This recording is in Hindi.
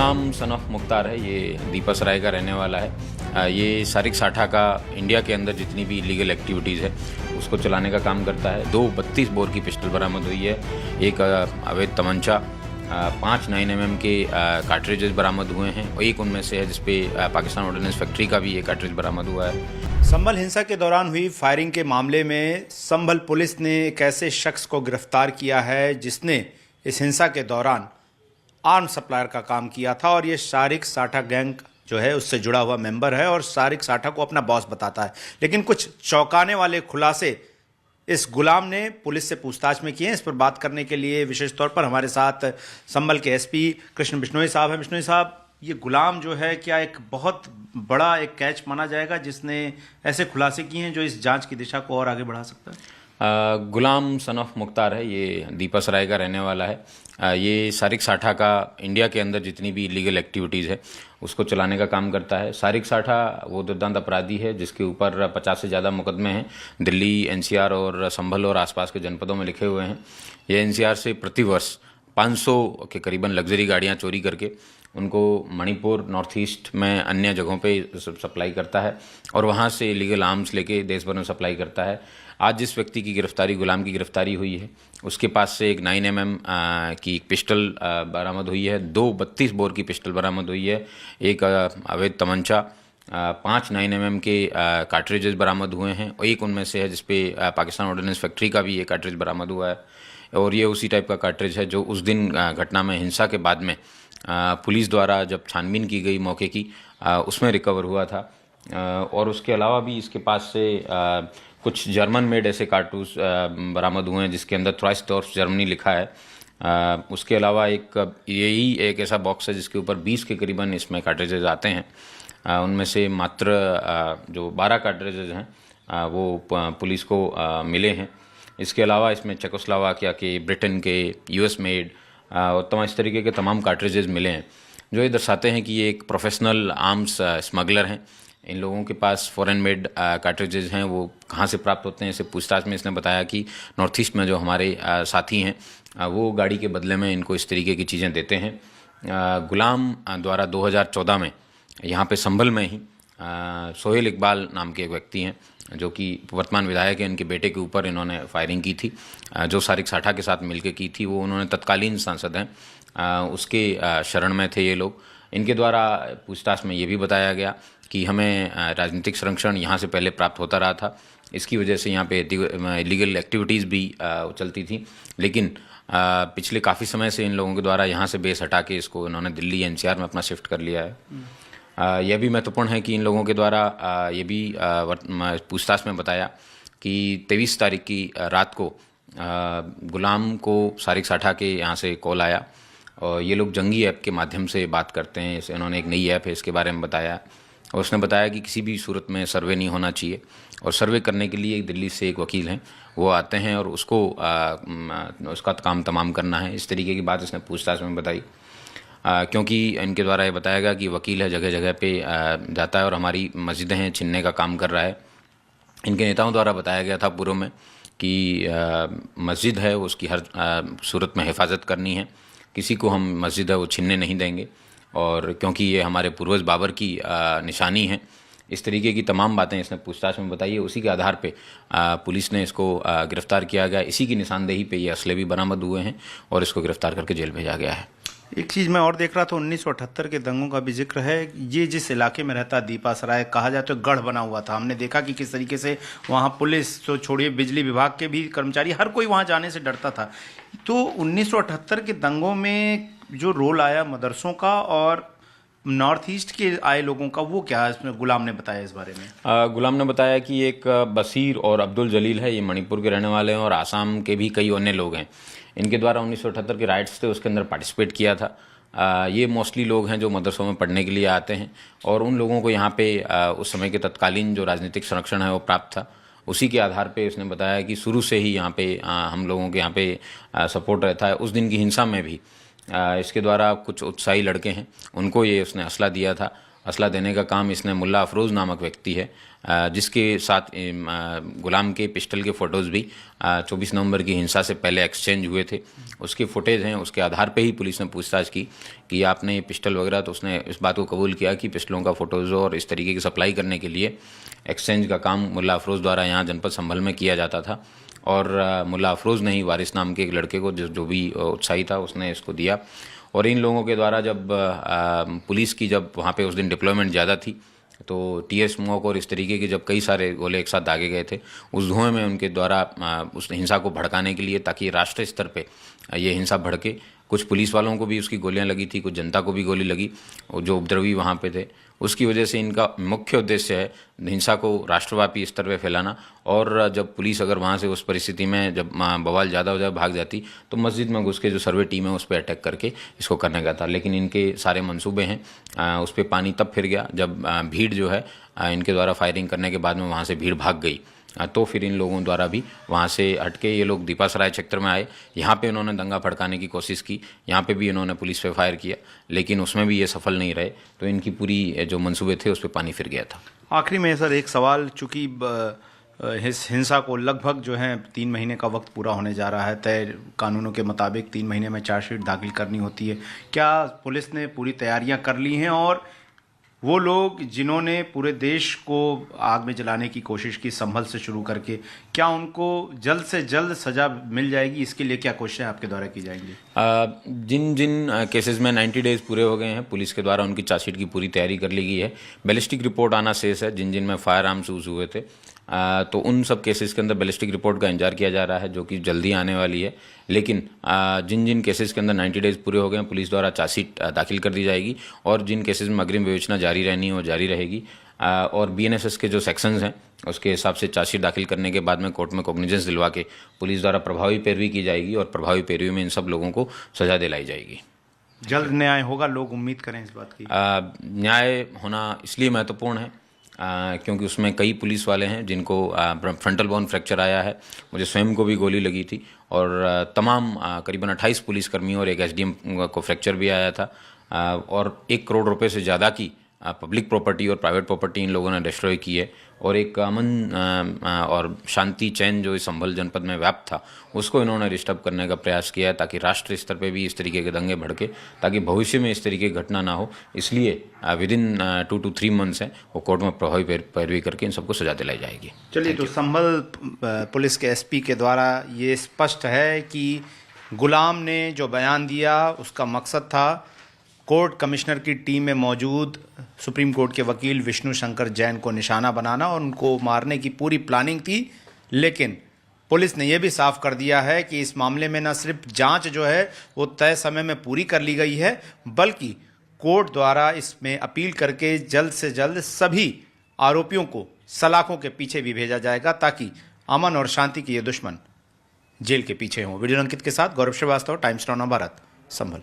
गुलाम सन ऑफ मुख्तार है। ये दीपा सराय का रहने वाला है। ये सारिक साठा का इंडिया के अंदर जितनी भी इलीगल एक्टिविटीज़ है उसको चलाने का काम करता है। 32 बोर की पिस्टल बरामद हुई है, एक अवैध तमंचा, 5 9mm के कार्ट्रिजेज बरामद हुए हैं और एक उनमें से है जिसपे पाकिस्तान ऑर्डिनेंस फैक्ट्री का भी एक कार्ट्रिज बरामद हुआ है। संभल हिंसा के दौरान हुई फायरिंग के मामले में संभल पुलिस ने एक ऐसे शख्स को गिरफ्तार किया है जिसने इस हिंसा के दौरान आर्म सप्लायर का काम किया था और ये सारिक साठा गैंग जो है उससे जुड़ा हुआ मेंबर है और सारिक साठा को अपना बॉस बताता है। लेकिन कुछ चौंकाने वाले खुलासे इस गुलाम ने पुलिस से पूछताछ में किए हैं। इस पर बात करने के लिए विशेष तौर पर हमारे साथ संभल के एसपी कृष्ण बिश्नोई साहब हैं। बिश्नोई साहब, ये गुलाम जो है क्या एक बहुत बड़ा एक कैच माना जाएगा जिसने ऐसे खुलासे किए हैं जो इस जांच की दिशा को और आगे बढ़ा सकता है? गुलाम सन ऑफ मुख्तार है। ये दीपा सराय का रहने वाला है। ये सारिक साठा का इंडिया के अंदर जितनी भी इलीगल एक्टिविटीज़ है उसको चलाने का काम करता है। सारिक साठा वो दुर्दांत अपराधी है जिसके ऊपर 50 से ज़्यादा मुकदमे हैं, दिल्ली, एनसीआर और संभल और आसपास के जनपदों में लिखे हुए हैं। ये एनसीआर से प्रतिवर्ष 500 के करीबन लग्जरी गाड़ियाँ चोरी करके उनको मणिपुर, नॉर्थ ईस्ट में अन्य जगहों पे सप्लाई करता है और वहाँ से इलीगल आर्म्स लेके देश भर में सप्लाई करता है। आज जिस व्यक्ति की गिरफ्तारी, गुलाम की गिरफ्तारी हुई है, उसके पास से एक 9mm की पिस्टल बरामद हुई है, 32 बोर की पिस्टल बरामद हुई है, एक अवैध तमंचा, 5 9mm के कार्ट्रिजेज बरामद हुए हैं और एक उनमें से है जिसपे पाकिस्तान ऑर्डिनेंस फैक्ट्री का भी एक कार्ट्रिज बरामद हुआ है और ये उसी टाइप का कार्ट्रिज है जो उस दिन घटना में, हिंसा के बाद में पुलिस द्वारा जब छानबीन की गई मौके की, उसमें रिकवर हुआ था। और उसके अलावा भी इसके पास से कुछ जर्मन मेड ऐसे कारतूस बरामद हुए हैं जिसके अंदर ट्राइस्टॉर्फ जर्मनी लिखा है। उसके अलावा यही एक ऐसा बॉक्स है जिसके ऊपर 20 के करीबन इसमें कार्ट्रिजेज आते हैं। उनमें से मात्र जो 12 कार्ट्रिजेज हैं वो पुलिस को मिले हैं। इसके अलावा इसमें चेकोस्लोवाकिया के, ब्रिटेन के, यूएस मेड और तमाम इस तरीके के तमाम कार्ट्रिजेज मिले हैं जो ये दर्शाते हैं कि ये एक प्रोफेशनल आर्म्स स्मगलर हैं। इन लोगों के पास फॉरेन मेड कार्ट्रिजेज हैं, वो कहाँ से प्राप्त होते हैं इसे पूछताछ में इसने बताया कि नॉर्थ ईस्ट में जो हमारे साथी हैं वो गाड़ी के बदले में इनको इस तरीके की चीज़ें देते हैं। गुलाम द्वारा 2014 में यहाँ पे संभल में ही सोहेल इकबाल नाम के एक व्यक्ति हैं जो कि वर्तमान विधायक हैं, इनके बेटे के ऊपर इन्होंने फायरिंग की थी जो सारिक साठा के साथ मिलकर की थी। वो उन्होंने तत्कालीन सांसद हैं, उसके शरण में थे ये लोग। इनके द्वारा पूछताछ में ये भी बताया गया कि हमें राजनीतिक संरक्षण यहाँ से पहले प्राप्त होता रहा था, इसकी वजह से यहाँ पे इलीगल एक्टिविटीज़ भी चलती थी। लेकिन पिछले काफ़ी समय से इन लोगों के द्वारा यहाँ से बेस हटा के इसको इन्होंने दिल्ली, एनसीआर में अपना शिफ्ट कर लिया है। यह भी महत्वपूर्ण है कि इन लोगों के द्वारा ये भी पूछताछ में बताया कि 23 तारीख की रात को गुलाम को सारिक साठा के यहाँ से कॉल आया और ये लोग जंगी ऐप के माध्यम से बात करते हैं। इसे इन्होंने एक नई ऐप है इसके बारे में बताया और उसने बताया कि किसी भी सूरत में सर्वे नहीं होना चाहिए और सर्वे करने के लिए दिल्ली से एक वकील हैं, वो आते हैं और उसको उसका काम तमाम करना है। इस तरीके की बात इसने पूछताछ में बताई क्योंकि इनके द्वारा ये बताया गया कि वकील है जगह जगह पे जाता है और हमारी मस्जिदें हैं छीनने का काम कर रहा है। इनके नेताओं द्वारा बताया गया था पूर्व में कि मस्जिद है उसकी हर सूरत में हिफाजत करनी है, किसी को हम मस्जिद है वो छीनने नहीं देंगे और क्योंकि ये हमारे पूर्वज बाबर की निशानी है। इस तरीके की तमाम बातें इसने पूछताछ में बताई है। उसी के आधार पे पुलिस ने इसको गिरफ्तार किया गया। इसी की निशानदेही पे ये असले भी बरामद हुए हैं और इसको गिरफ्तार करके जेल भेजा गया है। एक चीज़ मैं और देख रहा था, 1978 के दंगों का भी जिक्र है। ये जिस इलाके में रहता दीपा सराय, कहा जाए तो गढ़ बना हुआ था। हमने देखा कि किस तरीके से वहाँ पुलिस तो छोड़िए, बिजली विभाग के भी कर्मचारी, हर कोई वहाँ जाने से डरता था। तो 1978 के दंगों में जो रोल आया मदरसों का और नॉर्थ ईस्ट के आए लोगों का, वो क्या है इसमें गुलाम ने बताया इस बारे में? गुलाम ने बताया कि एक बसीर और अब्दुल जलील है, ये मणिपुर के रहने वाले हैं और आसाम के भी कई अन्य लोग हैं। इनके द्वारा 1978 के राइट्स थे उसके अंदर पार्टिसिपेट किया था। ये मोस्टली लोग हैं जो मदरसों में पढ़ने के लिए आते हैं और उन लोगों को यहाँ पे उस समय के तत्कालीन जो राजनीतिक संरक्षण है वो प्राप्त था। उसी के आधार पे उसने बताया कि शुरू से ही यहाँ पे हम लोगों के यहाँ पे सपोर्ट रहता है। उस दिन की हिंसा में भी इसके द्वारा कुछ उत्साही लड़के हैं उनको ये उसने असला दिया था असला देने का काम इसने मुल्ला अफरोज़ नामक व्यक्ति है, जिसके साथ गुलाम के पिस्टल के फ़ोटोज़ भी 24 नवंबर की हिंसा से पहले एक्सचेंज हुए थे। उसके फुटेज हैं, उसके आधार पे ही पुलिस ने पूछताछ की कि आपने ये पिस्टल वगैरह, तो उसने इस बात को कबूल किया कि पिस्टलों का फ़ोटोज़ और इस तरीके की सप्लाई करने के लिए एक्सचेंज का काम मुल्ला अफरोज़ द्वारा यहाँ जनपद संभल में किया जाता था। और मुल्ला अफरोज़ ने ही वारिस नाम के एक लड़के को, जो भी उत्साही था, उसने इसको दिया। और इन लोगों के द्वारा जब पुलिस की जब वहाँ पे उस दिन डिप्लॉयमेंट ज़्यादा थी, तो टीएस स्मोक और इस तरीके के जब कई सारे गोले एक साथ दागे गए थे, उस धुएं में उनके द्वारा उस हिंसा को भड़काने के लिए, ताकि राष्ट्रीय स्तर पे ये हिंसा भड़के, कुछ पुलिस वालों को भी उसकी गोलियां लगी थी, कुछ जनता को भी गोली लगी, और जो उपद्रवी वहाँ पे थे। उसकी वजह से इनका मुख्य उद्देश्य है हिंसा को राष्ट्रव्यापी स्तर पे फैलाना। और जब पुलिस अगर वहाँ से उस परिस्थिति में जब बवाल ज़्यादा हो जाए, भाग जाती, तो मस्जिद में घुस के जो सर्वे टीम है उस पर अटैक करके इसको करने का था। लेकिन इनके सारे मंसूबे हैं, उस पर पानी तब फिर गया जब भीड़ जो है इनके द्वारा फायरिंग करने के बाद में वहाँ से भीड़ भाग गई। तो फिर इन लोगों द्वारा भी वहाँ से हटके ये लोग दीपासराय क्षेत्र में आए। यहाँ पे उन्होंने दंगा भड़काने की कोशिश की, यहाँ पे भी इन्होंने पुलिस पे फायर किया, लेकिन उसमें भी ये सफल नहीं रहे। तो इनकी पूरी जो मंसूबे थे उस पर पानी फिर गया था। आखिरी में सर एक सवाल, चूँकि इस हिंसा को लगभग जो है 3 महीने का वक्त पूरा होने जा रहा है, तय कानूनों के मुताबिक 3 महीने में चार्जशीट दाखिल करनी होती है, क्या पुलिस ने पूरी तैयारियां कर ली हैं? और वो लोग जिन्होंने पूरे देश को आग में जलाने की कोशिश की, संभल से शुरू करके, क्या उनको जल्द से जल्द सजा मिल जाएगी? इसके लिए क्या कोशिशें आपके द्वारा की जाएंगी? जिन जिन केसेस में 90 डेज पूरे हो गए हैं, पुलिस के द्वारा उनकी चार्जशीट की पूरी तैयारी कर ली गई है। बैलिस्टिक रिपोर्ट आना शेष है, जिन जिन में फायर आर्म्स यूज हुए थे, तो उन सब केसेस के अंदर बैलिस्टिक रिपोर्ट का इंतजार किया जा रहा है, जो कि जल्दी आने वाली है। लेकिन जिन जिन केसेस के अंदर 90 डेज पूरे हो गए हैं, पुलिस द्वारा चार्जशीट दाखिल कर दी जाएगी। और जिन केसेस में अग्रिम विवेचना जारी रहनी है वो जारी रहेगी। और बीएनएसएस के जो सेक्शंस हैं उसके हिसाब से चार्जशीट दाखिल करने के बाद में कोर्ट में कॉग्निजेंस दिलवा के पुलिस द्वारा प्रभावी पैरवी की जाएगी, और प्रभावी पैरवी में इन सब लोगों को सजा दिलाई जाएगी। जल्द न्याय होगा, लोग उम्मीद करें इस बात की। न्याय होना इसलिए महत्वपूर्ण है क्योंकि उसमें कई पुलिस वाले हैं जिनको फ्रंटल बोन फ्रैक्चर आया है, मुझे स्वयं को भी गोली लगी थी, और तमाम करीबन 28 पुलिसकर्मियों और एक एसडीएम को फ्रैक्चर भी आया था। और 1 करोड़ रुपए से ज़्यादा की पब्लिक प्रॉपर्टी और प्राइवेट प्रॉपर्टी इन लोगों ने डिस्ट्रॉय की है। और एक अमन और शांति चैन जो इस संभल जनपद में व्याप्त था, उसको इन्होंने डिस्टर्ब करने का प्रयास किया है, ताकि राष्ट्रीय स्तर पे भी इस तरीके के दंगे भड़के, ताकि भविष्य में इस तरीके की घटना ना हो। इसलिए विदिन 2 to 3 मंथ्स हैं, वो कोर्ट में प्रभावी पैरवी करके इन सबको सजा दिलाई जाएगी। चलिए, तो संभल पुलिस के एसपी के द्वारा ये स्पष्ट है कि गुलाम ने जो बयान दिया उसका मकसद था कोर्ट कमिश्नर की टीम में मौजूद सुप्रीम कोर्ट के वकील विष्णु शंकर जैन को निशाना बनाना और उनको मारने की पूरी प्लानिंग थी। लेकिन पुलिस ने यह भी साफ कर दिया है कि इस मामले में न सिर्फ जांच जो है वो तय समय में पूरी कर ली गई है, बल्कि कोर्ट द्वारा इसमें अपील करके जल्द से जल्द सभी आरोपियों को सलाखों के पीछे भी भेजा जाएगा, ताकि अमन और शांति के ये दुश्मन जेल के पीछे हों। वीडियो अंकित के साथ गौरव श्रीवास्तव, टाइम्स 9 भारत, संभल।